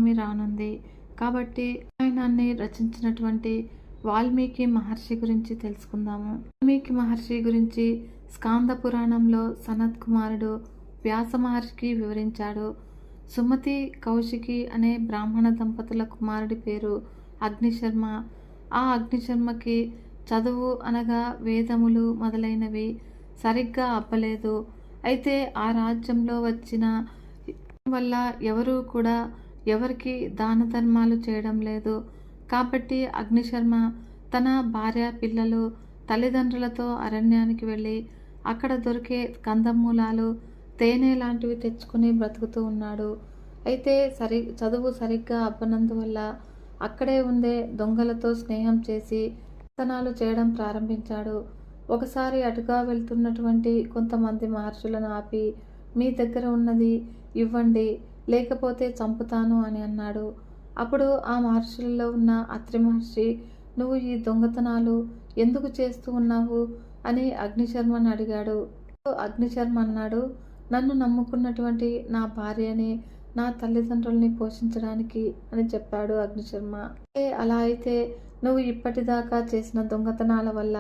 పౌర్ణమి రానుంది కాబట్టి రామాయణాన్ని రచించినటువంటి వాల్మీకి మహర్షి గురించి తెలుసుకుందాము. వాల్మీకి మహర్షి గురించి స్కాంద పురాణంలో సనత్ కుమారుడు వ్యాస మహర్షికి వివరించాడు. సుమతి కౌశికి అనే బ్రాహ్మణ దంపతుల కుమారుడి పేరు అగ్నిశర్మ. ఆ అగ్నిశర్మకి చదువు అనగా వేదములు మొదలైనవి సరిగ్గా అబ్బలేదు. అయితే ఆ రాజ్యంలో వచ్చిన వల్ల ఎవరూ కూడా ఎవరికి దాన ధర్మాలు చేయడం లేదు. కాబట్టి అగ్నిశర్మ తన భార్య పిల్లలు తల్లిదండ్రులతో అరణ్యానికి వెళ్ళి అక్కడ దొరికే కందమూలాలు తేనె లాంటివి తెచ్చుకుని బ్రతుకుతూ ఉన్నాడు. అయితే చదువు సరిగ్గా అబ్బనందువల్ల అక్కడే ఉండే దొంగలతో స్నేహం చేసి దొంగతనాలు చేయడం ప్రారంభించాడు. ఒకసారి అటుగా వెళ్తున్నటువంటి కొంతమంది మహర్షులను ఆపి, మీ దగ్గర ఉన్నది ఇవ్వండి లేకపోతే చంపుతాను అని అన్నాడు. అప్పుడు ఆ మహర్షులలో ఉన్న అత్రి మహర్షి, నువ్వు ఈ దొంగతనాలు ఎందుకు చేస్తూ ఉన్నావు అని అగ్నిశర్మని అడిగాడు. అగ్నిశర్మ అన్నాడు, నన్ను నమ్ముకున్నటువంటి నా భార్యని నా తల్లిదండ్రుల్ని పోషించడానికి అని చెప్పాడు అగ్నిశర్మ. అలా అయితే నువ్వు ఇప్పటిదాకా చేసిన దొంగతనాల వల్ల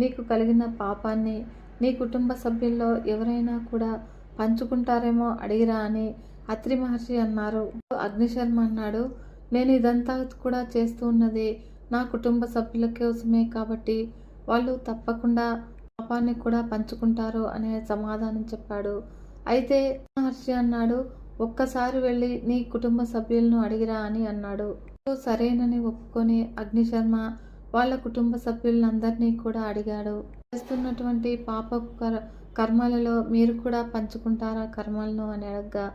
నీకు కలిగిన పాపాన్ని నీ కుటుంబ సభ్యుల్లో ఎవరైనా కూడా పంచుకుంటారేమో అడిగిరా అని అత్రి మహర్షి అన్నారు. అగ్నిశర్మ అన్నాడు, నేను ఇదంతా కూడా చేస్తూ ఉన్నది నా కుటుంబ సభ్యుల కోసమే కాబట్టి వాళ్ళు తప్పకుండా పాపాన్ని కూడా పంచుకుంటారు అనే సమాధానం చెప్పాడు. అయితే మహర్షి అన్నాడు, ఒక్కసారి వెళ్ళి నీ కుటుంబ సభ్యులను అడిగిరా అని అన్నాడు. సరేనని ఒప్పుకొని అగ్నిశర్మ వాళ్ళ కుటుంబ సభ్యులందరినీ కూడా అడిగాడు. చేస్తున్నటువంటి పాపపు కర్మలలో మీరు కూడా పంచుకుంటారా కర్మలను అని అడగగా,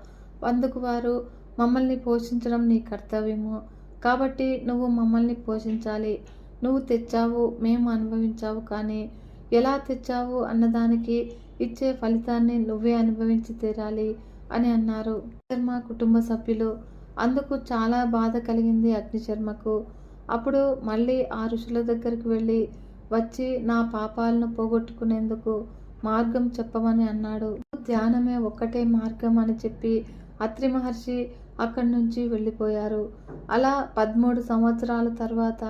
అందుకు వారు, మమ్మల్ని పోషించడం నీ కర్తవ్యము కాబట్టి నువ్వు మమ్మల్ని పోషించాలి. నువ్వు తెచ్చావు, మేము అనుభవించావు, కానీ ఎలా తెచ్చావు అన్నదానికి ఇచ్చే ఫలితాన్ని నువ్వే అనుభవించి తీరాలి అని అన్నారు. శర్మ కుటుంబ సభ్యులు అందుకు చాలా బాధ కలిగింది అగ్నిశర్మకు. అప్పుడు మళ్ళీ ఆ ఋషుల దగ్గరికి వెళ్ళి వచ్చి నా పాపాలను పోగొట్టుకునేందుకు మార్గం చెప్పమని అన్నాడు. ధ్యానమే ఒక్కటే మార్గం అని చెప్పి అత్రి మహర్షి అక్కడి నుంచి వెళ్ళిపోయారు. అలా 13 సంవత్సరాల తర్వాత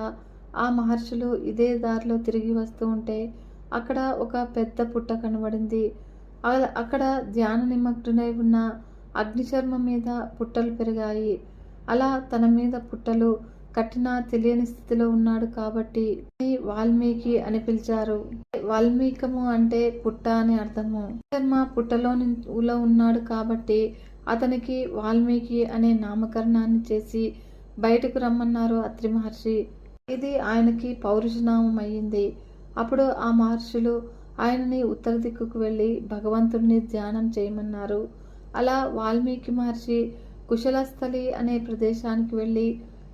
ఆ మహర్షులు ఇదే దారిలో తిరిగి వస్తూ ఉంటే అక్కడ ఒక పెద్ద పుట్ట కనబడింది. అక్కడ ధ్యాన నిమగ్నుడై ఉన్న అగ్నిశర్మ మీద పుట్టలు పెరిగాయి. అలా తన మీద పుట్టలు కట్టినా తెలియని స్థితిలో ఉన్నాడు కాబట్టి వాల్మీకి పిలిచారు. వాల్మీకము అంటే పుట్ట అని అర్థము. శర్మ పుట్టలో ఉన్నాడు కాబట్టి అతనికి వాల్మీకి అనే నామకరణాన్ని చేసి బయటకు రమ్మన్నారు అత్రి మహర్షి. ఇది ఆయనకి పౌరుషనామం అయ్యింది. అప్పుడు ఆ మహర్షులు ఆయనని ఉత్తర దిక్కుకు వెళ్ళి భగవంతుడిని ధ్యానం చేయమన్నారు. అలా వాల్మీకి మహర్షి కుశలస్థలి అనే ప్రదేశానికి వెళ్ళి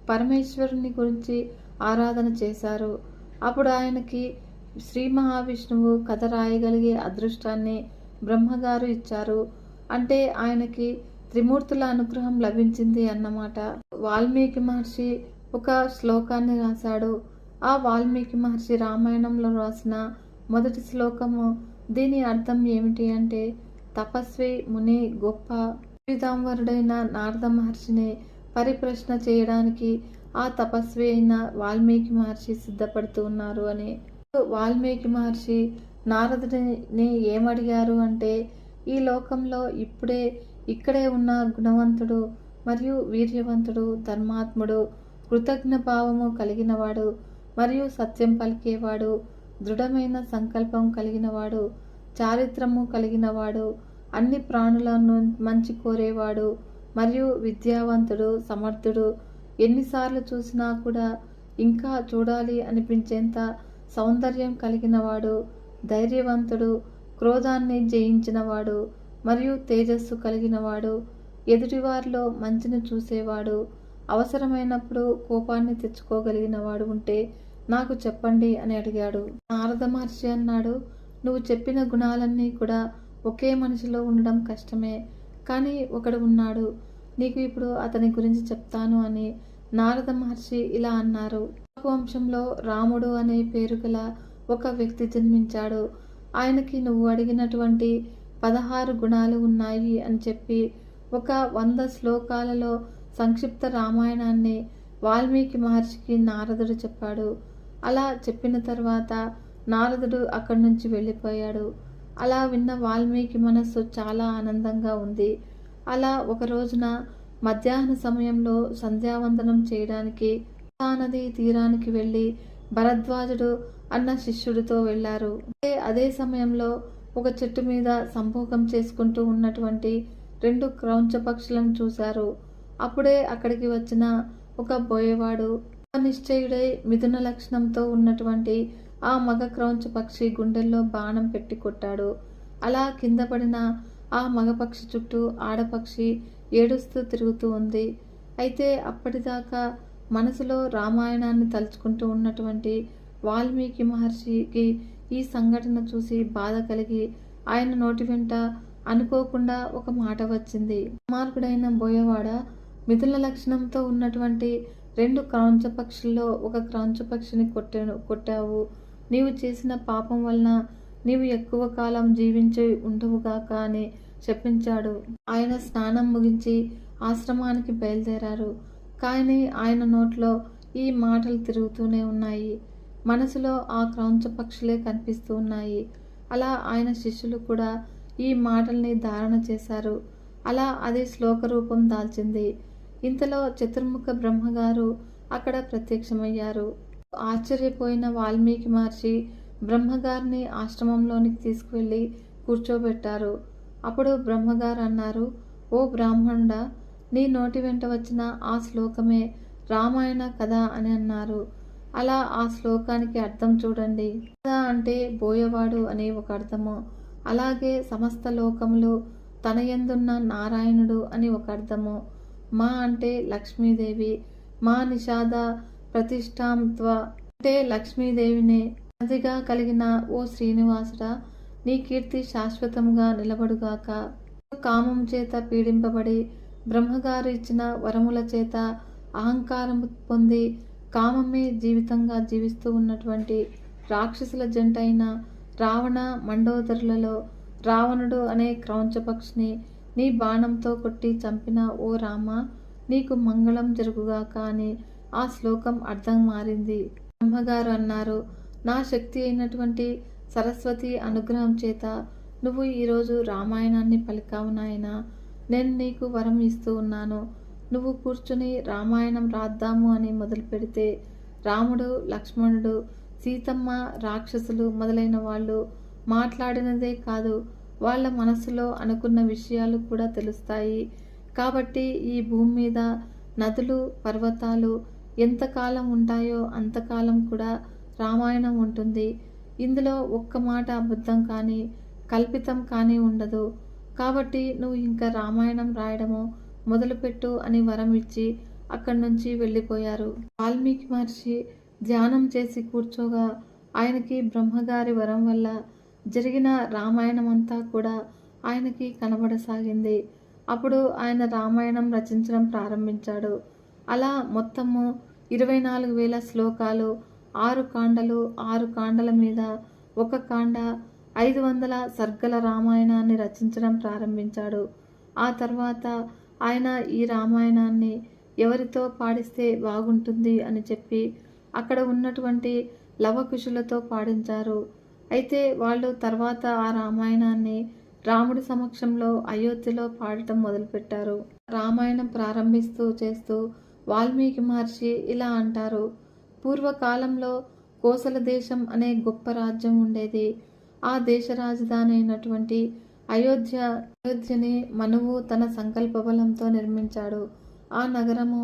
పరమేశ్వరుని గురించి ఆరాధన చేశారు. అప్పుడు ఆయనకి శ్రీ మహావిష్ణువు కథ రాయగలిగే అదృష్టాన్ని బ్రహ్మగారు ఇచ్చారు. అంటే ఆయనకి త్రిమూర్తుల అనుగ్రహం లభించింది అన్నమాట. వాల్మీకి మహర్షి ఒక శ్లోకాన్ని రాశాడు. ఆ వాల్మీకి మహర్షి రామాయణంలో రాసిన మొదటి శ్లోకము. దీని అర్థం ఏమిటి అంటే, తపస్వి ముని గొప్ప పీతాంబరుడైన నారద మహర్షిని పరిప్రశ్న చేయడానికి ఆ తపస్వి అయిన వాల్మీకి మహర్షి సిద్ధపడుతూ ఉన్నారు అని. వాల్మీకి మహర్షి నారదుడిని ఏమడిగారు అంటే, ఈ లోకంలో ఇక్కడే ఉన్న గుణవంతుడు మరియు వీర్యవంతుడు, ధర్మాత్ముడు, కృతజ్ఞ భావము కలిగినవాడు మరియు సత్యం పలికేవాడు, దృఢమైన సంకల్పం కలిగినవాడు, చారిత్రము కలిగినవాడు, అన్ని ప్రాణులను మంచి కోరేవాడు మరియు విద్యావంతుడు, సమర్థుడు, ఎన్నిసార్లు చూసినా కూడా ఇంకా చూడాలి అనిపించేంత సౌందర్యం కలిగినవాడు, ధైర్యవంతుడు, క్రోధాన్ని జయించినవాడు మరియు తేజస్సు కలిగినవాడు, ఎదుటివారిలో మంచిని చూసేవాడు, అవసరమైనప్పుడు కోపాన్ని తెచ్చుకోగలిగినవాడు ఉంటే నాకు చెప్పండి అని అడిగాడు. నారద మహర్షి అన్నాడు, నువ్వు చెప్పిన గుణాలన్నీ కూడా ఒకే మనిషిలో ఉండడం కష్టమే, కానీ ఒకడు ఉన్నాడు, నీకు ఇప్పుడు అతని గురించి చెప్తాను అని నారద మహర్షి ఇలా అన్నారు. వంశంలో రాముడు అనే పేరు గల ఒక వ్యక్తి జన్మించాడు. ఆయనకి నువ్వు అడిగినటువంటి 16 గుణాలు ఉన్నాయి అని చెప్పి ఒక 100 శ్లోకాలలో సంక్షిప్త రామాయణాన్ని వాల్మీకి మహర్షికి నారదుడు చెప్పాడు. అలా చెప్పిన తర్వాత నారదుడు అక్కడి నుంచి వెళ్ళిపోయాడు. అలా విన్న వాల్మీకి మనస్సు చాలా ఆనందంగా ఉంది. అలా ఒక రోజున మధ్యాహ్న సమయంలో సంధ్యావందనం చేయడానికి నది తీరానికి వెళ్ళి భరద్వాజుడు అన్న శిష్యుడితో వెళ్ళారు. అదే సమయంలో ఒక చెట్టు మీద సంభోగం చేసుకుంటూ ఉన్నటువంటి 2 క్రౌంచ పక్షులను చూశారు. అప్పుడే అక్కడికి వచ్చిన ఒక బోయేవాడు నిశ్చయుడై మిథున లక్షణంతో ఉన్నటువంటి ఆ మగ క్రౌంచ పక్షి గుండెల్లో బాణం పెట్టి కొట్టాడు. అలా కింద పడిన ఆ మగపక్షి చుట్టూ ఆడపక్షి ఏడుస్తూ తిరుగుతూ ఉంది. అయితే అప్పటిదాకా మనసులో రామాయణాన్ని తలుచుకుంటూ ఉన్నటువంటి వాల్మీకి మహర్షికి ఈ సంఘటన చూసి బాధ కలిగి ఆయన నోటి వెంట అనుకోకుండా ఒక మాట వచ్చింది. మార్కుడైన బోయవాడ, మిథున లక్షణంతో ఉన్నటువంటి 2 క్రౌంచ పక్షుల్లో ఒక క్రౌంచ పక్షిని కొట్టావు. నీవు చేసిన పాపం వలన నీవు ఎక్కువ కాలం జీవించి ఉండవుగాక అని చెప్పించాడు. ఆయన స్నానం ముగించి ఆశ్రమానికి బయలుదేరారు. కానీ ఆయన నోట్లో ఈ మాటలు తిరుగుతూనే ఉన్నాయి. మనసులో ఆ క్రౌంచ పక్షులే కనిపిస్తూ ఉన్నాయి. అలా ఆయన శిష్యులు కూడా ఈ మాటల్ని ధారణ చేశారు. అలా అది శ్లోక రూపం దాల్చింది. ఇంతలో చతుర్ముఖ బ్రహ్మగారు అక్కడ ప్రత్యక్షమయ్యారు. ఆశ్చర్యపోయిన వాల్మీకి మహర్షి బ్రహ్మగారిని ఆశ్రమంలోనికి తీసుకువెళ్ళి కూర్చోబెట్టారు. అప్పుడు బ్రహ్మగారు అన్నారు, ఓ బ్రాహ్మణుడా, నీ నోటి వెంట వచ్చిన ఆ శ్లోకమే రామాయణ కథ అని అన్నారు. అలా ఆ శ్లోకానికి అర్థం చూడండి. కథ అంటే బోయవాడు అనే ఒక అర్థము, అలాగే సమస్త లోకములు తన యందున్న నారాయణుడు అని ఒక అర్థము. మా అంటే లక్ష్మీదేవి, మా నిషాద ప్రతిష్టాంత్వ అంటే లక్ష్మీదేవినే. నదిగా కలిగిన ఓ శ్రీనివాసుడా, నీ కీర్తి శాశ్వతముగా నిలబడుగాక. కామం చేత పీడింపబడి బ్రహ్మగారు ఇచ్చిన వరముల చేత అహంకారం పొంది కామమే జీవితంగా జీవిస్తూ ఉన్నటువంటి రాక్షసుల జంట అయిన రావణ మండోదరులలో రావణుడు అనే క్రౌంచ పక్షిని నీ బాణంతో కొట్టి చంపిన ఓ రామ, నీకు మంగళం జరుగుగాక అని ఆ శ్లోకం అర్థం మారింది. బ్రహ్మగారు అన్నారు, నా శక్తి అయినటువంటి సరస్వతి అనుగ్రహం చేత నువ్వు ఈరోజు రామాయణాన్ని పలికావు నాయనా. నేను నీకు వరం ఇస్తూ ఉన్నాను. నువ్వు కూర్చుని రామాయణం రాద్దాము అని మొదలు పెడితే రాముడు, లక్ష్మణుడు, సీతమ్మ, రాక్షసులు మొదలైన వాళ్ళు మాట్లాడినదే కాదు, వాళ్ళ మనసులో అనుకున్న విషయాలు కూడా తెలుస్తాయి. కాబట్టి ఈ భూమి మీద నదులు, పర్వతాలు ఎంతకాలం ఉంటాయో అంతకాలం కూడా రామాయణం ఉంటుంది. ఇందులో ఒక్క మాట అబద్ధం కానీ కల్పితం కానీ ఉండదు. కాబట్టి నువ్వు ఇంకా రామాయణం రాయడము మొదలుపెట్టు అని వరం ఇచ్చి అక్కడి నుంచి వెళ్ళిపోయారు. వాల్మీకి మహర్షి ధ్యానం చేసి కూర్చోగా ఆయనకి బ్రహ్మగారి వరం వల్ల జరిగిన రామాయణం అంతా కూడా ఆయనకి కనబడసాగింది. అప్పుడు ఆయన రామాయణం రచించడం ప్రారంభించాడు. అలా మొత్తము 24,000 శ్లోకాలు, 6 కాండలు, 6 కాండల మీద ఒక కాండ, 500 సర్గల రామాయణాన్ని రచించడం ప్రారంభించాడు. ఆ తర్వాత ఆయన ఈ రామాయణాన్ని ఎవరితో పాడిస్తే బాగుంటుంది అని చెప్పి అక్కడ ఉన్నటువంటి లవకుశులతో పాడించారు. అయితే వాళ్ళు తర్వాత ఆ రామాయణాన్ని రాముడి సమక్షంలో అయోధ్యలో పాడటం మొదలుపెట్టారు. రామాయణం ప్రారంభిస్తూ చేస్తూ వాల్మీకి మహర్షి ఇలా అంటారు, పూర్వకాలంలో కోసల దేశం అనే గొప్ప రాజ్యం ఉండేది. ఆ దేశ రాజధాని అయినటువంటి అయోధ్యని మనువు తన సంకల్ప బలంతో నిర్మించాడు. ఆ నగరము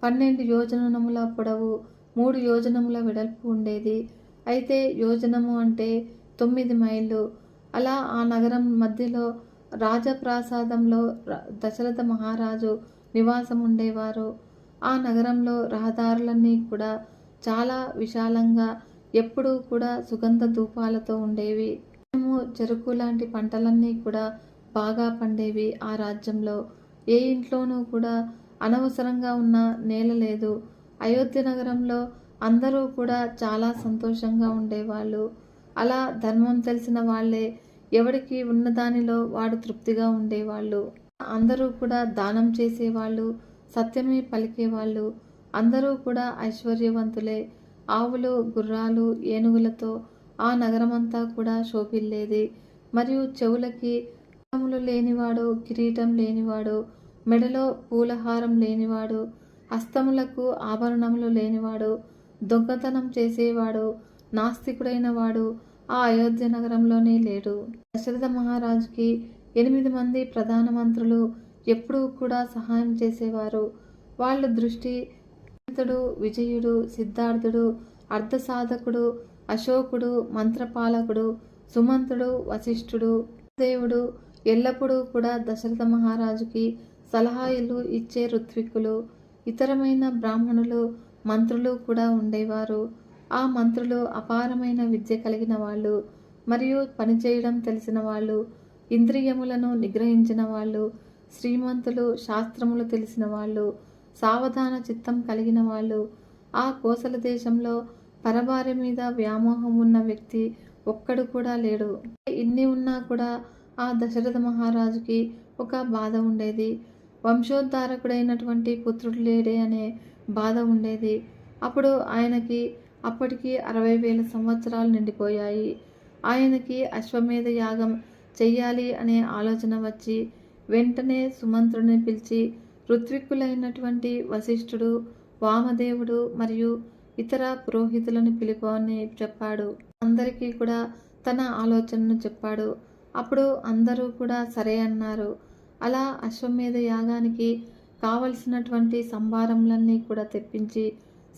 12 యోజనముల పొడవు, 3 యోజనముల వెడల్పు ఉండేది. అయితే యోజనము అంటే 9 మైళ్ళు. అలా ఆ నగరం మధ్యలో రాజప్రాసాదంలో దశరథ మహారాజు నివాసం ఉండేవారు. ఆ నగరంలో రహదారులన్నీ కూడా చాలా విశాలంగా ఎప్పుడూ కూడా సుగంధ ధూపాలతో ఉండేవి. చెరుకు లాంటి పంటలన్నీ కూడా బాగా పండేవి. ఆ రాజ్యంలో ఏ ఇంట్లోనూ కూడా అనవసరంగా ఉన్న నేల లేదు. అయోధ్య నగరంలో అందరూ కూడా చాలా సంతోషంగా ఉండేవాళ్ళు. అలా ధర్మం తెలిసిన వాళ్ళే ఎవరికి ఉన్నదానిలో వాడు తృప్తిగా ఉండేవాళ్ళు. అందరూ కూడా దానం చేసేవాళ్ళు, సత్యమే పలికేవాళ్ళు. అందరూ కూడా ఐశ్వర్యవంతులే. ఆవులు, గుర్రాలు, ఏనుగులతో ఆ నగరమంతా కూడా శోభిల్లేది. మరియు చెవులకి కమ్మలు లేనివాడు, కిరీటం లేనివాడు, మెడలో పూలహారం లేనివాడు, హస్తములకు ఆభరణములు లేనివాడు, దొంగతనం చేసేవాడు, నాస్తికుడైన వాడు ఆ అయోధ్య నగరంలోనే లేడు. దశరథ మహారాజుకి 8 మంది ప్రధానమంత్రులు ఎప్పుడూ కూడా సహాయం చేసేవారు. వాళ్ళ దృష్టి విజయుడు, సిద్ధార్థుడు, అర్ధసాధకుడు, అశోకుడు, మంత్రపాలకుడు, సుమంతుడు, వశిష్ఠుడు, దేవుడు ఎల్లప్పుడూ కూడా దశరథ మహారాజుకి సలహాలు ఇచ్చే ఋత్విక్కులు. ఇతరమైన బ్రాహ్మణులు, మంత్రులు కూడా ఉండేవారు. ఆ మంత్రులు అపారమైన విద్య కలిగిన వాళ్ళు మరియు పనిచేయడం తెలిసిన వాళ్ళు, ఇంద్రియములను నిగ్రహించిన వాళ్ళు, శ్రీమంతులు, శాస్త్రములు తెలిసిన వాళ్ళు, సావధాన చిత్తం కలిగిన వాళ్ళు. ఆ కోసల దేశంలో పరభార్య మీద వ్యామోహం ఉన్న వ్యక్తి ఒక్కడు కూడా లేడు. ఇన్ని ఉన్నా కూడా ఆ దశరథ మహారాజుకి ఒక బాధ ఉండేది. వంశోద్ధారకుడైనటువంటి పుత్రుడు లేడే అనే బాధ ఉండేది. అప్పుడు ఆయనకి అప్పటికి 60,000 సంవత్సరాలు నిండిపోయాయి. ఆయనకి అశ్వమేధ యాగం చెయ్యాలి అనే ఆలోచన వచ్చి వెంటనే సుమంత్రుని పిలిచి ఋత్విక్కులైనటువంటి వశిష్ఠుడు, వామదేవుడు మరియు ఇతర పురోహితులను పిలుపని చెప్పాడు. అందరికీ కూడా తన ఆలోచనను చెప్పాడు. అప్పుడు అందరూ కూడా సరే అన్నారు. అలా అశ్వమేధ యాగానికి కావలసినటువంటి సంభారములన్నీ కూడా తెప్పించి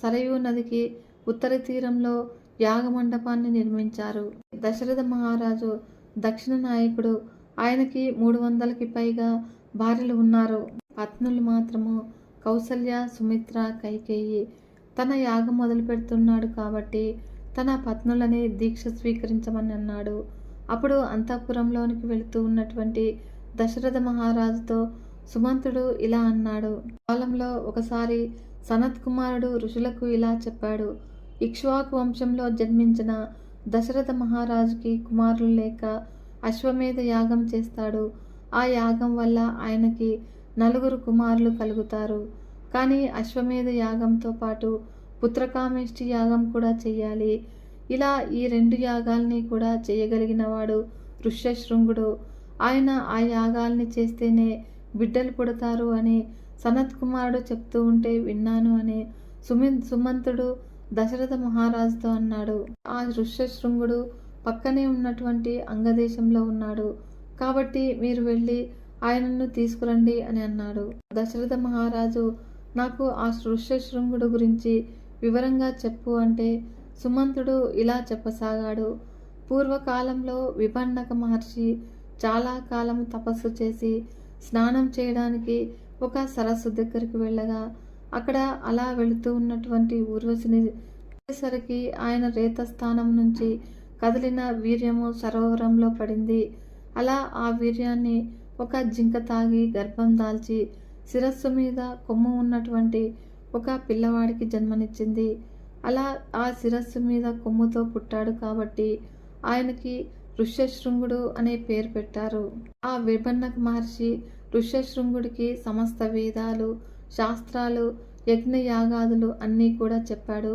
సరయూ నదికి ఉత్తర తీరంలో యాగమండపాన్ని నిర్మించారు. దశరథ మహారాజు దక్షిణ నాయకుడు. ఆయనకి 300కి పైగా భార్యలు ఉన్నారు. పత్నులు మాత్రము కౌసల్య, సుమిత్ర, కైకేయి. తన యాగం మొదలు పెడుతున్నాడు కాబట్టి తన పత్నులని దీక్ష స్వీకరించమని అన్నాడు. అప్పుడు అంతఃపురంలోనికి వెళుతూ ఉన్నటువంటి దశరథ మహారాజుతో సుమంతుడు ఇలా అన్నాడు. కాలంలో ఒకసారి సనత్ కుమారుడు ఋషులకు ఇలా చెప్పాడు. ఇక్ష్వాకు వంశంలో జన్మించిన దశరథ మహారాజుకి కుమారులు లేక అశ్వమేధ యాగం చేస్తాడు. ఆ యాగం వల్ల ఆయనకి 4 కుమారులు కలుగుతారు. కానీ అశ్వమేధ యాగంతో పాటు పుత్రకామేష్టి యాగం కూడా చెయ్యాలి. ఇలా ఈ 2 యాగాల్ని కూడా చేయగలిగిన వాడు ఋష్యశృంగుడు. ఆయన ఆ యాగాల్ని చేస్తేనే బిడ్డలు పుడతారు అని సనత్ కుమారుడు చెప్తూ ఉంటే విన్నాను అని సుమంతుడు దశరథ మహారాజుతో అన్నాడు. ఆ ఋష్యశృంగుడు పక్కనే ఉన్నటువంటి అంగదేశంలో ఉన్నాడు కాబట్టి మీరు వెళ్ళి ఆయనను తీసుకురండి అని అన్నాడు. దశరథ మహారాజు నాకు ఆ ఋష్యశృంగుడు గురించి వివరంగా చెప్పు అంటే సుమంతుడు ఇలా చెప్పసాగాడు. పూర్వకాలంలో విభన్నక మహర్షి చాలా కాలం తపస్సు చేసి స్నానం చేయడానికి ఒక సరస్సు దగ్గరికి వెళ్ళగా అక్కడ అలా వెళుతూ ఉన్నటువంటి ఊర్వశిని సరికి ఆయన రేతస్థానం నుంచి కదిలిన వీర్యము సరోవరంలో పడింది. అలా ఆ వీర్యాన్ని ఒక జింక తాగి గర్భం దాల్చి శిరస్సు మీద కొమ్ము ఉన్నటువంటి ఒక పిల్లవాడికి జన్మనిచ్చింది. అలా ఆ శిరస్సు మీద కొమ్ముతో పుట్టాడు కాబట్టి ఆయనకి ఋష్యశృంగుడు అనే పేరు పెట్టారు. ఆ విభన్నక మహర్షి ఋష్యశృంగుడికి సమస్త వేదాలు, శాస్త్రాలు, యజ్ఞ యాగాదులు అన్నీ కూడా చెప్పాడు.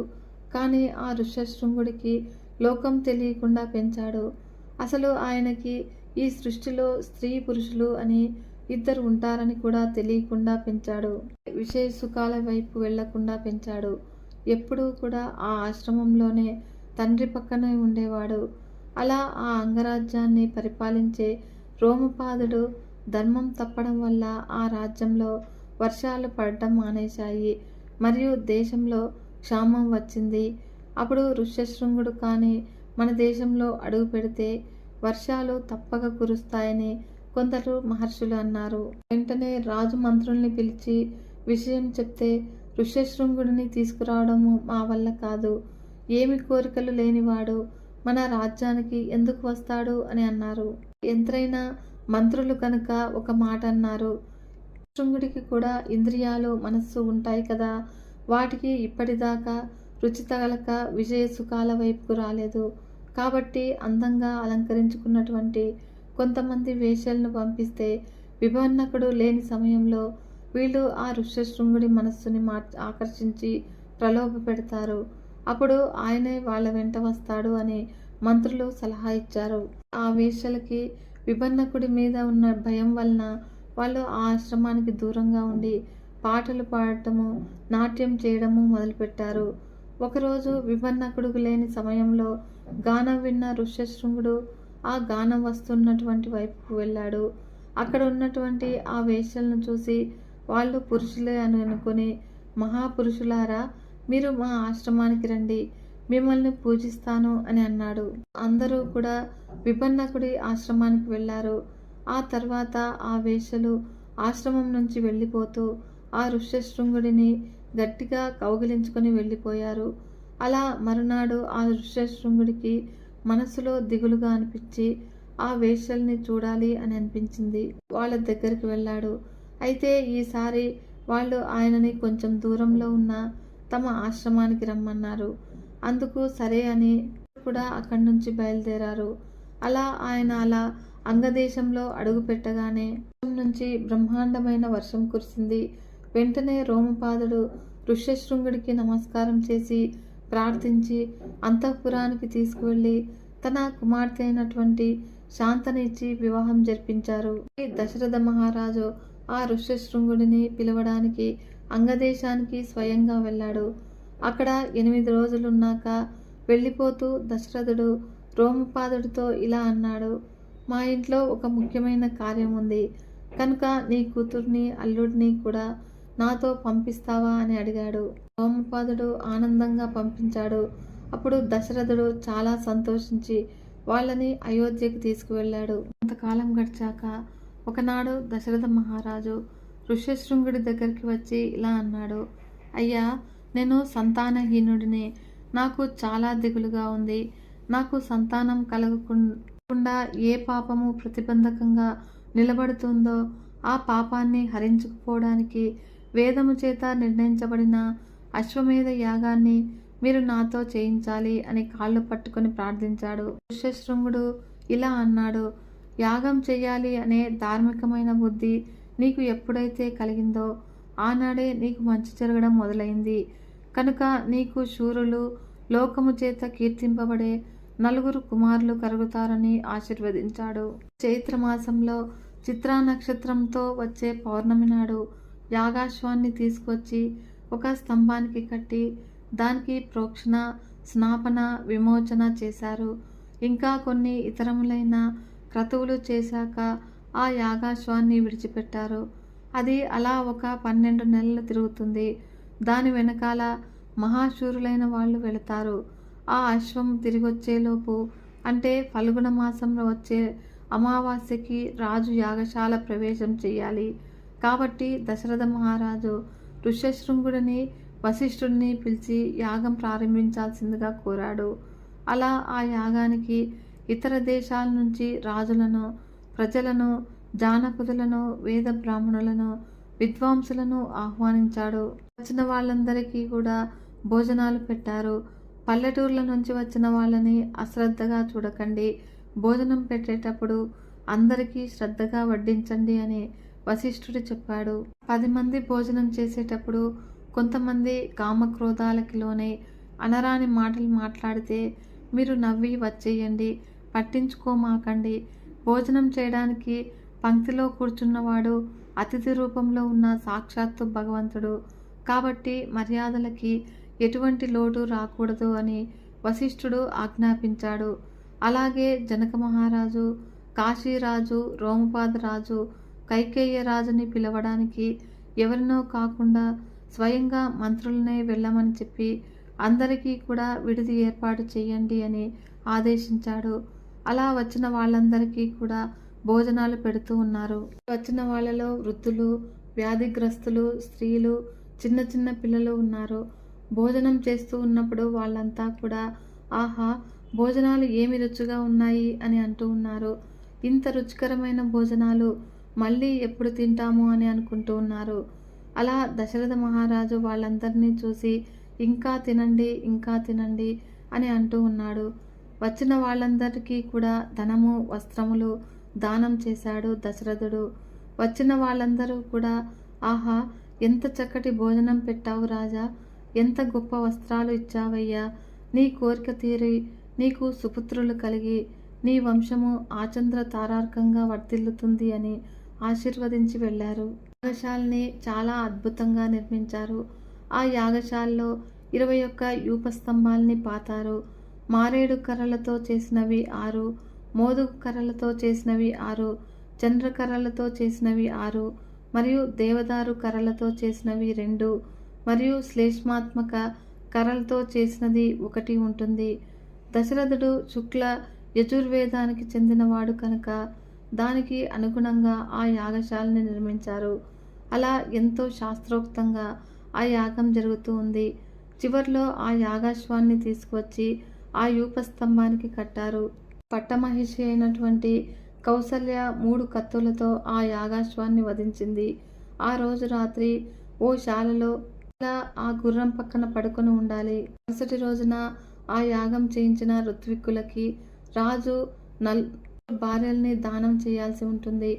కానీ ఆ ఋష్యశృంగుడికి లోకం తెలియకుండా పెంచాడు. అసలు ఆయనకి ఈ సృష్టిలో స్త్రీ పురుషులు అని 2 ఉంటారని కూడా తెలియకుండా పెంచాడు. విషయ సుఖాల వైపు వెళ్లకుండా పెంచాడు. ఎప్పుడూ కూడా ఆ ఆశ్రమంలోనే తండ్రి పక్కనే ఉండేవాడు. అలా ఆ అంగరాజ్యాన్ని పరిపాలించే రోమపాదుడు ధర్మం తప్పడం వల్ల ఆ రాజ్యంలో వర్షాలు పడటం మానేశాయి మరియు దేశంలో క్షామం వచ్చింది. అప్పుడు ఋష్యశృంగుడు కానీ మన దేశంలో అడుగు పెడితే వర్షాలు తప్పక కురుస్తాయని కొందరు మహర్షులు అన్నారు. వెంటనే రాజు మంత్రుల్ని పిలిచి విషయం చెప్తే ఋష్యశృంగుడిని తీసుకురావడము మా వల్ల కాదు. ఏమి కోరికలు లేనివాడు మన రాజ్యానికి ఎందుకు వస్తాడు అని అన్నారు. ఎంతైనా మంత్రులు కనుక ఒక మాట అన్నారు. శృంగుడికి కూడా ఇంద్రియాలు, మనస్సు ఉంటాయి కదా. వాటికి ఇప్పటిదాకా రుచి తగలక విజయ సుఖాల వైపుకు రాలేదు. కాబట్టి అందంగా అలంకరించుకున్నటువంటి కొంతమంది వేశ్యలను పంపిస్తే విభన్నకుడు లేని సమయంలో వీళ్ళు ఆ ఋష్యశృంగుడి మనస్సుని ఆకర్షించి ప్రలోభ పెడతారు. అప్పుడు ఆయనే వాళ్ళ వెంట వస్తాడు అని మంత్రులు సలహా ఇచ్చారు. ఆ వేశ్యలకి విభన్నకుడి మీద ఉన్న భయం వలన వాళ్ళు ఆ ఆశ్రమానికి దూరంగా ఉండి పాటలు పాడటము, నాట్యం చేయడము మొదలుపెట్టారు. ఒకరోజు విభన్నకుడు లేని సమయంలో గానం విన్న ఋష్యశృంగుడు ఆ గానం వస్తున్నటువంటి వైపుకు వెళ్ళాడు. అక్కడ ఉన్నటువంటి ఆ వేశ్యలను చూసి వాళ్ళు పురుషులే అని అనుకుని, మహాపురుషులారా, మీరు మా ఆశ్రమానికి రండి, మిమ్మల్ని పూజిస్తాను అని అన్నాడు. అందరూ కూడా విభన్నకుడి ఆశ్రమానికి వెళ్ళారు. ఆ తర్వాత ఆ వేశ్యలు ఆశ్రమం నుంచి వెళ్ళిపోతూ ఆ ఋష్యశృంగుడిని గట్టిగా కౌగిలించుకొని వెళ్ళిపోయారు. అలా మరునాడు ఆ ఋష్యశృంగుడికి మనసులో దిగులుగా అనిపించి ఆ వేశ్యల్ని చూడాలి అని అనిపించింది. వాళ్ళ దగ్గరికి వెళ్ళాడు. అయితే ఈసారి వాళ్ళు ఆయనని కొంచెం దూరంలో ఉన్న తమ ఆశ్రమానికి రమ్మన్నారు. అందుకు సరే అని కూడా అక్కడి నుంచి బయలుదేరారు. ఆయన అంగదేశంలో అడుగు పెట్టగానే నుంచి బ్రహ్మాండమైన వర్షం కురిసింది. వెంటనే రోమపాదుడు ఋష్యశృంగుడికి నమస్కారం చేసి ప్రార్థించి అంతఃపురానికి తీసుకువెళ్ళి తన కుమార్తె అయినటువంటి శాంతని ఇచ్చి వివాహం జరిపించారు. దశరథ మహారాజు ఆ ఋష్యశృంగుడిని పిలవడానికి అంగదేశానికి స్వయంగా వెళ్ళాడు. అక్కడ 8 రోజులున్నాక వెళ్ళిపోతూ దశరథుడు రోమపాదుడితో ఇలా అన్నాడు: మా ఇంట్లో ఒక ముఖ్యమైన కార్యం ఉంది కనుక నీ కూతుర్ని అల్లుడిని కూడా నాతో పంపిస్తావా అని అడిగాడు. రోమపాదుడు ఆనందంగా పంపించాడు. అప్పుడు దశరథుడు చాలా సంతోషించి వాళ్ళని అయోధ్యకు తీసుకువెళ్ళాడు. కొంతకాలం గడిచాక ఒకనాడు దశరథ మహారాజు ఋష్యశృంగుడి దగ్గరికి వచ్చి ఇలా అన్నాడు: అయ్యా, నేను సంతానహీనుడిని. నాకు చాలా దిగులుగా ఉంది. నాకు సంతానం కలగకుండా ఏ పాపము ప్రతిబంధకంగా నిలబడుతుందో ఆ పాపాన్ని హరించుకుపోవడానికి వేదము చేత నిర్ణయించబడిన అశ్వమేధ యాగాన్ని మీరు నాతో చేయించాలి అని కాళ్ళు పట్టుకొని ప్రార్థించాడు. ఋష్యశృంగుడు ఇలా అన్నాడు: యాగం చెయ్యాలి అనే ధార్మికమైన బుద్ధి నీకు ఎప్పుడైతే కలిగిందో ఆనాడే నీకు మంచి జరగడం మొదలైంది. కనుక నీకు శూరులు, లోకము చేత కీర్తింపబడే 4 కుమారులు కలుగుతారని ఆశీర్వదించాడు. చైత్రమాసంలో చిత్రా నక్షత్రంతో వచ్చే పౌర్ణమి నాడు యాగాశ్వాన్ని తీసుకొచ్చి ఒక స్తంభానికి కట్టి దానికి ప్రోక్షణ, స్నాపన, విమోచన చేశారు. ఇంకా కొన్ని ఇతరములైన క్రతువులు చేశాక ఆ యాగాశ్వాన్ని విడిచిపెట్టారు. అది అలా ఒక 12 నెలలు తిరుగుతుంది. దాని వెనకాల మహాశూరులైన వాళ్ళు వెళతారు. ఆ అశ్వం తిరిగొచ్చేలోపు, అంటే ఫల్గుణ మాసంలో వచ్చే అమావాస్యకి రాజు యాగశాల ప్రవేశం చెయ్యాలి. కాబట్టి దశరథ మహారాజు ఋష్యశృంగుడిని, వశిష్ఠుడిని పిలిచి యాగం ప్రారంభించాల్సిందిగా కోరాడు. అలా ఆ యాగానికి ఇతర దేశాల నుంచి రాజులను, ప్రజలను, జానపదులను, వేద బ్రాహ్మణులను, విద్వాంసులను ఆహ్వానించాడు. వచ్చిన వాళ్ళందరికీ కూడా భోజనాలు పెట్టారు. పల్లెటూర్ల నుంచి వచ్చిన వాళ్ళని అశ్రద్ధగా చూడకండి. భోజనం పెట్టేటప్పుడు అందరికీ శ్రద్ధగా వడ్డించండి అని వశిష్ఠుడు చెప్పాడు. 10 మంది భోజనం చేసేటప్పుడు కొంతమంది కామక్రోధాలకి లోనై అనరాని మాటలు మాట్లాడితే మీరు నవ్వి వచ్చేయండి, పట్టించుకోమాకండి. భోజనం చేయడానికి పంక్తిలో కూర్చున్నవాడు అతిథి రూపంలో ఉన్న సాక్షాత్తు భగవంతుడు. కాబట్టి మర్యాదలకి ఎటువంటి లోటు రాకూడదు అని వశిష్ఠుడు ఆజ్ఞాపించాడు. అలాగే జనక మహారాజు, కాశీరాజు, రోమపాదరాజు, కైకేయ రాజుని పిలవడానికి ఎవరినో కాకుండా స్వయంగా మంత్రులనే వెళ్ళమని చెప్పి అందరికీ కూడా విడిది ఏర్పాటు చేయండి అని ఆదేశించాడు. అలా వచ్చిన వాళ్ళందరికీ కూడా భోజనాలు పెడుతూ ఉన్నారు. వచ్చిన వాళ్ళలో వృద్ధులు, వ్యాధిగ్రస్తులు, స్త్రీలు, చిన్న చిన్న పిల్లలు ఉన్నారు. భోజనం చేస్తూ ఉన్నప్పుడు వాళ్ళంతా కూడా ఆహా, భోజనాలు ఏమి రుచిగా ఉన్నాయి అని అంటూ ఉన్నారు. ఇంత రుచికరమైన భోజనాలు మళ్ళీ ఎప్పుడు తింటాము అని అనుకుంటూ ఉన్నారు. అలా దశరథ మహారాజు వాళ్ళందరినీ చూసి ఇంకా తినండి, ఇంకా తినండి అని అంటూ ఉన్నాడు. వచ్చిన వాళ్ళందరికీ కూడా ధనము, వస్త్రములు దానం చేశాడు దశరథుడు. వచ్చిన వాళ్ళందరూ కూడా ఆహా, ఎంత చక్కటి భోజనం పెట్టావు రాజా, ఎంత గొప్ప వస్త్రాలు ఇచ్చావయ్యా, నీ కోరిక తీరి నీకు సుపుత్రులు కలిగి నీ వంశము ఆచంద్ర తారార్కంగా వర్ధిల్లుతుంది అని ఆశీర్వదించి వెళ్ళారు. యాగశాలని చాలా అద్భుతంగా నిర్మించారు. ఆ యాగశాలలో 21 యూపస్తంభాల్ని పాతారు. మారేడు కర్రలతో చేసినవి 6, మోదుగు కర్రలతో చేసినవి 6, చంద్ర కర్రలతో చేసినవి 6, మరియు దేవదారు కర్రలతో చేసినవి 2, మరియు శ్లేష్మాత్మక కర్రలతో చేసినది 1 ఉంటుంది. దశరథుడు శుక్ల యజుర్వేదానికి చెందినవాడు కనుక దానికి అనుగుణంగా ఆ యాగశాలని నిర్మించారు. అలా ఎంతో శాస్త్రోక్తంగా ఆ యాగం జరుగుతూ ఉంది. చివర్లో ఆ యాగాశ్వాన్ని తీసుకువచ్చి ఆ యూపస్తంభానికి కట్టారు. పట్టమహిషి అయినటువంటి కౌసల్య 3 కత్తులతో ఆ యాగాశ్వాన్ని వధించింది. ఆ రోజు రాత్రి ఓ శాలలో ఆ గుర్రం పక్కన పడుకొని ఉండాలి. మరుసటి రోజున ఆ యాగం చేయించిన ఋత్విక్కులకి రాజు 4 భార్యల్ని దానం చేయాల్సి ఉంటుంది.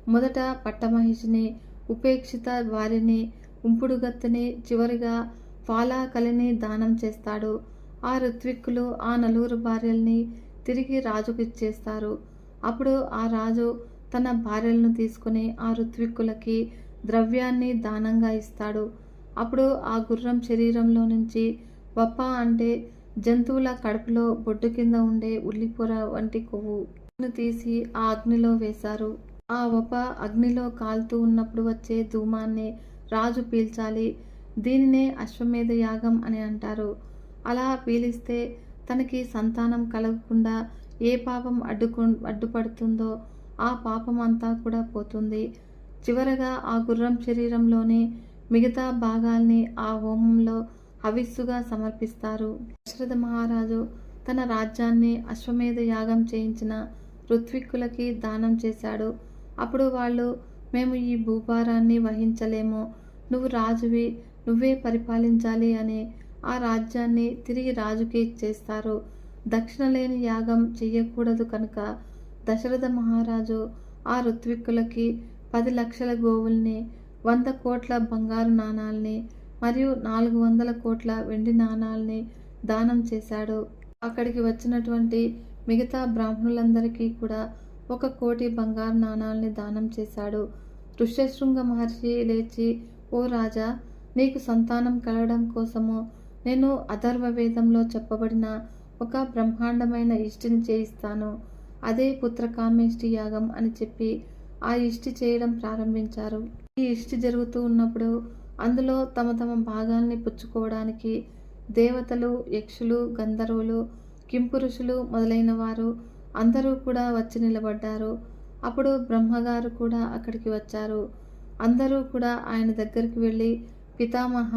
మొదట పట్టమహిషిని, ఉపేక్షిత భార్యని, ఉంపుడుగత్తెని, చివరిగా ఫాలాకలిని దానం చేస్తాడు. ఆ ఋత్విక్కులు ఆ 4 భార్యల్ని తిరిగి రాజుకు ఇచ్చేస్తారు. అప్పుడు ఆ రాజు తన భార్యలను తీసుకుని ఆ ఋత్విక్కులకి ద్రవ్యాన్ని దానంగా ఇస్తాడు. అప్పుడు ఆ గుర్రం శరీరంలో నుంచి వప్ప అంటే జంతువుల కడుపులో బొడ్డు కింద ఉండే ఉల్లిపొర వంటి కొవ్వును తీసి ఆ అగ్నిలో వేశారు. ఆ వప అగ్నిలో కాలుతూ ఉన్నప్పుడు వచ్చే ధూమాన్ని రాజు పీల్చాలి. దీనినే అశ్వమేధ యాగం అని అంటారు. అలా పీలిస్తే తనకి సంతానం కలగకుండా ఏ పాపం అడ్డుపడుతుందో ఆ పాపం అంతా కూడా పోతుంది. చివరగా ఆ గుర్రం శరీరంలోని మిగతా భాగాల్ని ఆ హోమంలో హవిస్సుగా సమర్పిస్తారు. దశరథ మహారాజు తన రాజ్యాన్ని అశ్వమేధ యాగం చేయించిన ఋత్విక్కులకి దానం చేశాడు. అప్పుడు వాళ్ళు, మేము ఈ భూభారాన్ని వహించలేము, నువ్వు రాజువి, నువ్వే పరిపాలించాలి అని ఆ రాజ్యాన్ని తిరిగి రాజుకి ఇచ్చేస్తారు. దక్షిణ లేని యాగం చెయ్యకూడదు కనుక దశరథ మహారాజు ఆ ఋత్విక్కులకి 10 లక్షల గోవుల్ని, 100 కోట్ల బంగారు నాణాల్ని మరియు 400 కోట్ల వెండి నాణాల్ని దానం చేశాడు. అక్కడికి వచ్చినటువంటి మిగతా బ్రాహ్మణులందరికీ కూడా 1 కోటి బంగారు నాణాల్ని దానం చేశాడు. ఋష్యశృంగ మహర్షి లేచి, ఓ రాజా, నీకు సంతానం కలగడం కోసము నేను అథర్వ వేదంలో చెప్పబడిన ఒక బ్రహ్మాండమైన ఇష్టిని చేయిస్తాను. అదే పుత్రకామేష్టి యాగం అని చెప్పి ఆ ఇష్టి చేయడం ప్రారంభించారు. ఈ ఇష్టి జరుగుతూ ఉన్నప్పుడు అందులో తమ తమ భాగాల్ని పుచ్చుకోవడానికి దేవతలు, యక్షులు, గంధర్వులు, కింపురుషులు మొదలైన వారు అందరూ కూడా వచ్చి నిలబడ్డారు. అప్పుడు బ్రహ్మగారు కూడా అక్కడికి వచ్చారు. అందరూ కూడా ఆయన దగ్గరికి వెళ్ళి, పితామహ,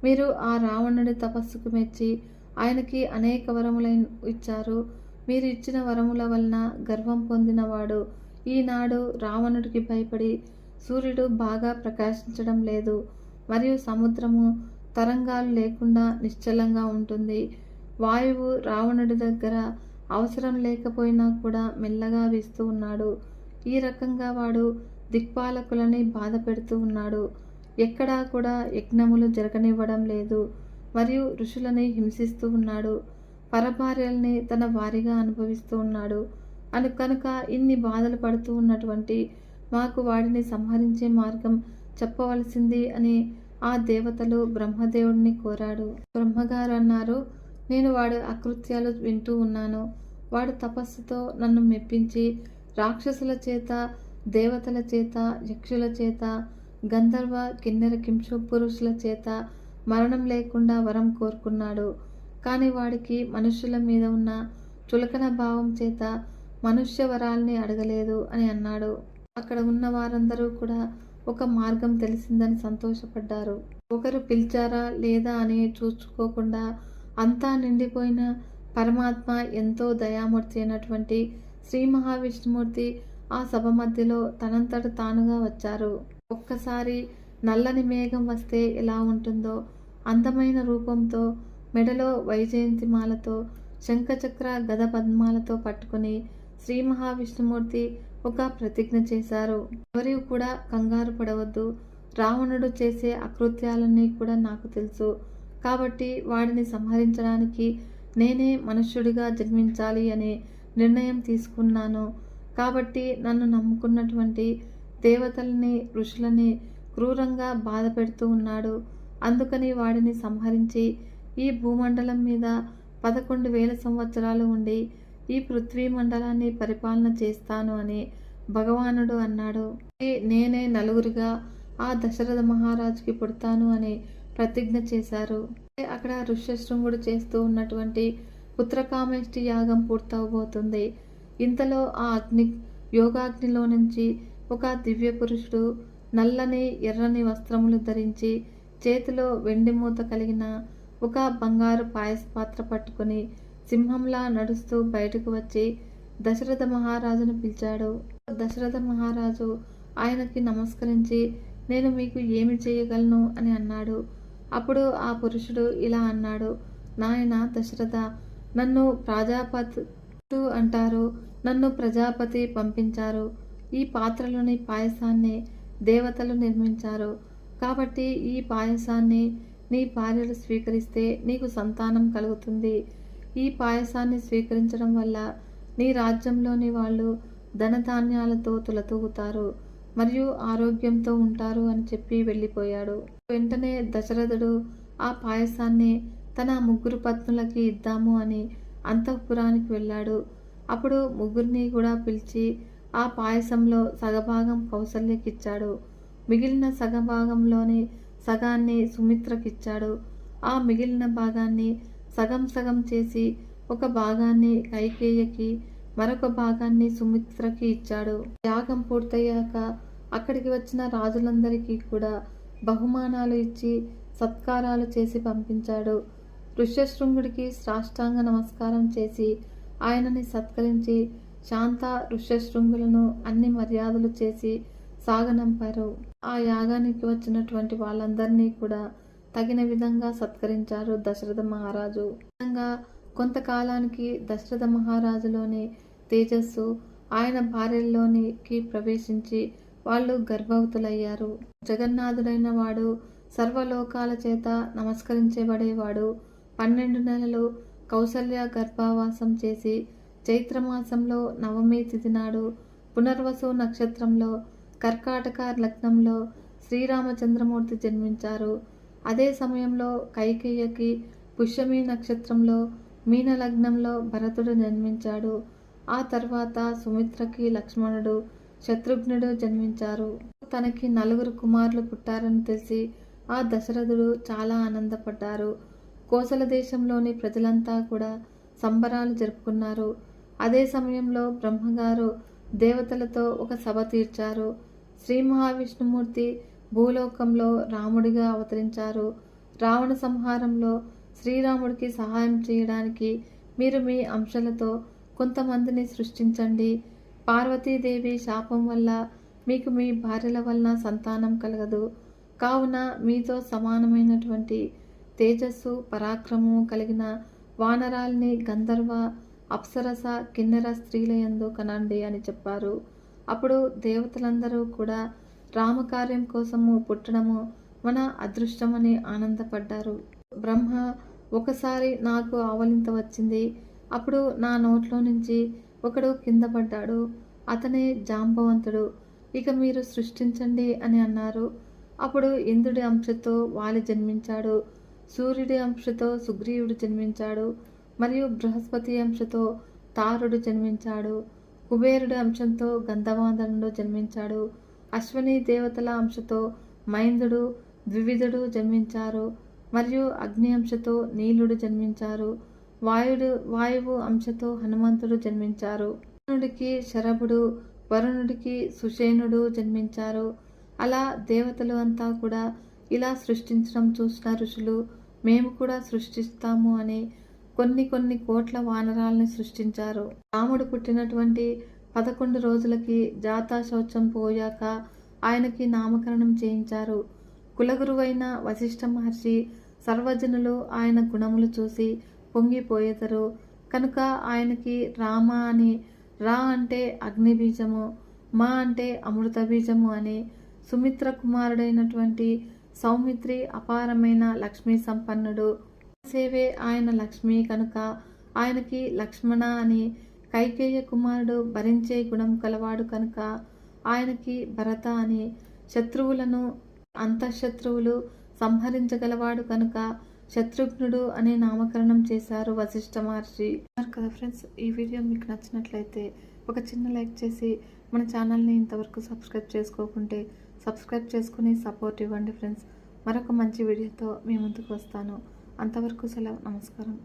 మీరు ఆ రావణుడి తపస్సుకు మెచ్చి ఆయనకి అనేక వరములను ఇచ్చారు. మీరు ఇచ్చిన వరముల వలన గర్వం పొందినవాడు ఈనాడు రావణుడికి భయపడి సూర్యుడు బాగా ప్రకాశించడం లేదు, మరియు సముద్రము తరంగాలు లేకుండా నిశ్చలంగా ఉంటుంది. వాయువు రావణుడి దగ్గర అవసరం లేకపోయినా కూడా మెల్లగా వీస్తూ ఉన్నాడు. ఈ రకంగా వాడు దిక్పాలకులని బాధ పెడుతూ ఉన్నాడు. ఎక్కడా కూడా యజ్ఞములు జరగనివ్వడం లేదు, మరియు ఋషులని హింసిస్తూ ఉన్నాడు. పరభార్యల్ని తన వారిగా అనుభవిస్తూ ఉన్నాడు. కనుక ఇన్ని బాధలు పడుతూ ఉన్నటువంటి మాకు వాడిని సంహరించే మార్గం చెప్పవలసింది అని ఆ దేవతలు బ్రహ్మదేవుడిని కోరాడు. బ్రహ్మగారు అన్నారు, నేను వాడి అకృత్యాలు వింటూ ఉన్నాను. వాడు తపస్సుతో నన్ను మెప్పించి రాక్షసుల చేత, దేవతల చేత, యక్షుల చేత, గంధర్వ, కిన్నెర, కింపురుషుల చేత మరణం లేకుండా వరం కోరుకున్నాడు. కానీ వాడికి మనుష్యుల మీద ఉన్న చులకన భావం చేత మనుష్య వరాల్ని అడగలేదు అని అన్నాడు. అక్కడ ఉన్న వారందరూ కూడా ఒక మార్గం తెలిసిందని సంతోషపడ్డారు. ఒకరు పిలిచారా లేదా అని చూసుకోకుండా అంతా నిండిపోయిన పరమాత్మ, ఎంతో దయామూర్తి అయినటువంటి శ్రీ మహావిష్ణుమూర్తి ఆ సభ మధ్యలో తనంతట తానుగా వచ్చారు. ఒక్కసారి నల్లని మేఘం వస్తే ఎలా ఉంటుందో అందమైన రూపంతో, మెడలో వైజయంతిమాలతో, శంఖచక్ర గద పద్మాలతో పట్టుకుని శ్రీ మహావిష్ణుమూర్తి ఒక ప్రతిజ్ఞ చేశారు. ఎవరు కూడా కంగారు పడవద్దు, రావణుడు చేసే అకృత్యాలన్నీ కూడా నాకు తెలుసు. కాబట్టి వాడిని సంహరించడానికి నేనే మనుష్యుడిగా జన్మించాలి అనే నిర్ణయం తీసుకున్నాను. కాబట్టి నన్ను నమ్ముకున్నటువంటి దేవతల్ని, ఋషులని క్రూరంగా బాధ పెడుతూ ఉన్నాడు. అందుకని వాడిని సంహరించి ఈ భూమండలం మీద 11,000 సంవత్సరాలు ఉండి ఈ పృథ్వీ మండలాన్ని పరిపాలన చేస్తాను అని భగవానుడు అన్నాడు. నేనే నలుగురిగా ఆ దశరథ మహారాజుకి పుడతాను అని ప్రతిజ్ఞ చేశారు. అక్కడ ఋష్యశృంగుడు చేస్తూ ఉన్నటువంటి పుత్రకామేష్టి యాగం పూర్తవబోతుంది. ఇంతలో ఆ యోగాగ్నిలో నుంచి ఒక దివ్య పురుషుడు నల్లని ఎర్రని వస్త్రములు ధరించి చేతిలో వెండి మూత కలిగిన ఒక బంగారు పాయస పాత్ర పట్టుకుని సింహంలా నడుస్తూ బయటకు వచ్చి దశరథ మహారాజును పిలిచాడు. దశరథ మహారాజు ఆయనకి నమస్కరించి నేను మీకు ఏమి చేయగలను అని అన్నాడు. అప్పుడు ఆ పురుషుడు ఇలా అన్నాడు, నాయన దశరథ, నన్ను ప్రజాపతి అంటారు. నన్ను ప్రజాపతి పంపించారు. ఈ పాత్రలోని పాయసాన్ని దేవతలు నిర్మించారు. కాబట్టి ఈ పాయసాన్ని నీ భార్యలు స్వీకరిస్తే నీకు సంతానం కలుగుతుంది. ఈ పాయసాన్ని స్వీకరించడం వల్ల నీ రాజ్యంలోని వాళ్ళు ధనధాన్యాలతో తులతూగుతారు మరియు ఆరోగ్యంతో ఉంటారు అని చెప్పి వెళ్ళిపోయాడు. వెంటనే దశరథుడు ఆ పాయసాన్ని తన 3 పత్నులకి ఇద్దాము అని అంతఃపురానికి వెళ్ళాడు. అప్పుడు 3 కూడా పిలిచి ఆ పాయసంలో సగభాగం కౌసల్యకిచ్చాడు. మిగిలిన సగభాగంలోని సగాన్ని సుమిత్రకిచ్చాడు. ఆ మిగిలిన భాగాన్ని సగం సగం చేసి ఒక భాగాన్ని కైకేయికి, మరొక భాగాన్ని సుమిత్రకి ఇచ్చాడు. యాగం పూర్తయ్యాక అక్కడికి వచ్చిన రాజులందరికీ కూడా బహుమానాలు ఇచ్చి సత్కారాలు చేసి పంపించాడు. ఋష్యశృంగుడికి సాష్టాంగ నమస్కారం చేసి ఆయనని సత్కరించి శాంత ఋష్యశృంగులను అన్ని మర్యాదలు చేసి సాగనంపారు. ఆ యాగానికి వచ్చినటువంటి వాళ్ళందరినీ కూడా తగిన విధంగా సత్కరించారు దశరథ మహారాజు. కొంతకాలానికి దశరథ మహారాజులోని తేజస్సు ఆయన భార్యల్లోనికి ప్రవేశించి వాళ్ళు గర్భవతులయ్యారు. జగన్నాథుడైన వాడు సర్వలోకాల చేత నమస్కరించబడేవాడు 12 నెలలు కౌసల్య గర్భావాసం చేసి చైత్రమాసంలో నవమి తిథి నాడు పునర్వసు నక్షత్రంలో కర్కాటక లగ్నంలో శ్రీరామచంద్రమూర్తి జన్మించారు. అదే సమయంలో కైకేయికి పుష్యమి నక్షత్రంలో మీన లగ్నంలో భరతుడు జన్మించాడు. ఆ తర్వాత సుమిత్రకి లక్ష్మణుడు, శత్రుఘ్నుడు జన్మించారు. తనకి 4 కుమారులు పుట్టారని తెలిసి ఆ దశరథుడు చాలా ఆనందపడ్డారు. కోసల దేశంలోని ప్రజలంతా కూడా సంబరాలు జరుపుకున్నారు. అదే సమయంలో బ్రహ్మగారు దేవతలతో ఒక సభ తీర్చారు. శ్రీ మహావిష్ణుమూర్తి భూలోకంలో రాముడిగా అవతరించారు. రావణ సంహారంలో శ్రీరాముడికి సహాయం చేయడానికి మీరు మీ అంశాలతో కొంతమందిని సృష్టించండి. పార్వతీదేవి శాపం వల్ల మీకు మీ భార్యల వలన సంతానం కలగదు. కావున మీతో సమానమైనటువంటి తేజస్సు, పరాక్రమము కలిగిన వానరాల్ని గంధర్వ, అప్సరస, కిన్నెర స్త్రీల యందు కనండి అని చెప్పారు. అప్పుడు దేవతలందరూ కూడా రామకార్యం కోసము పుట్టడము మన అదృష్టమని ఆనందపడ్డారు. బ్రహ్మ ఒకసారి నాకు ఆవలింత వచ్చింది. అప్పుడు నా నోట్లో నుంచి ఒకడు కింద పడ్డాడు. అతనే జాంబవంతుడు. ఇక మీరు సృష్టించండి అని అన్నారు. అప్పుడు ఇంద్రుడి అంశతో వాలి జన్మించాడు. సూర్యుడి అంశతో సుగ్రీవుడు జన్మించాడు. మరియు బృహస్పతి అంశతో తారుడు జన్మించాడు. కుబేరుడి అంశంతో గంధమాదనుడు జన్మించాడు. అశ్వని దేవతల అంశతో మైందుడు, ద్వివిధుడు జన్మించారు. మరియు అగ్ని అంశతో నీలుడు జన్మించారు. వాయువు అంశతో హనుమంతుడు జన్మించారు. వరుణుడికి శరభుడు, వరుణుడికి సుషేనుడు జన్మించారు. అలా దేవతలు అంతా కూడా ఇలా సృష్టించడం చూసిన ఋషులు మేము కూడా సృష్టిస్తాము అని కొన్ని కోట్ల వానరాల్ని సృష్టించారు. రాముడు పుట్టినటువంటి 11 రోజులకి జాతా శౌచం పోయాక ఆయనకి నామకరణం చేయించారు. కులగురువైన వశిష్ఠ మహర్షి సర్వజనులు ఆయన గుణములు చూసి పొంగిపోయేదరు. కనుక ఆయనకి రామ అని, రా అంటే అగ్ని బీజము, మా అంటే అమృత బీజము అని సుమిత్ర కుమారుడైనటువంటి సౌమిత్రి అపారమైన లక్ష్మీ సంపన్నుడు. సేవే ఆయన లక్ష్మి కనుక ఆయనకి లక్ష్మణ అని. కైకేయ కుమారుడు భరించే గుణం కలవాడు కనుక ఆయనకి భరత అని. శత్రువులను అంతఃశత్రువులు సంహరించగలవాడు కనుక శత్రుఘ్నుడు అనే నామకరణం చేశారు వశిష్ఠ మహర్షి. కదా ఫ్రెండ్స్, ఈ వీడియో మీకు నచ్చినట్లయితే ఒక చిన్న లైక్ చేసి మన ఛానల్ని ఇంతవరకు సబ్స్క్రైబ్ చేసుకోకుంటే సబ్స్క్రైబ్ చేసుకుని సపోర్ట్ ఇవ్వండి ఫ్రెండ్స్. మరొక మంచి వీడియోతో మీ ముందుకు వస్తాను. అంతవరకు సెలవు. నమస్కారం.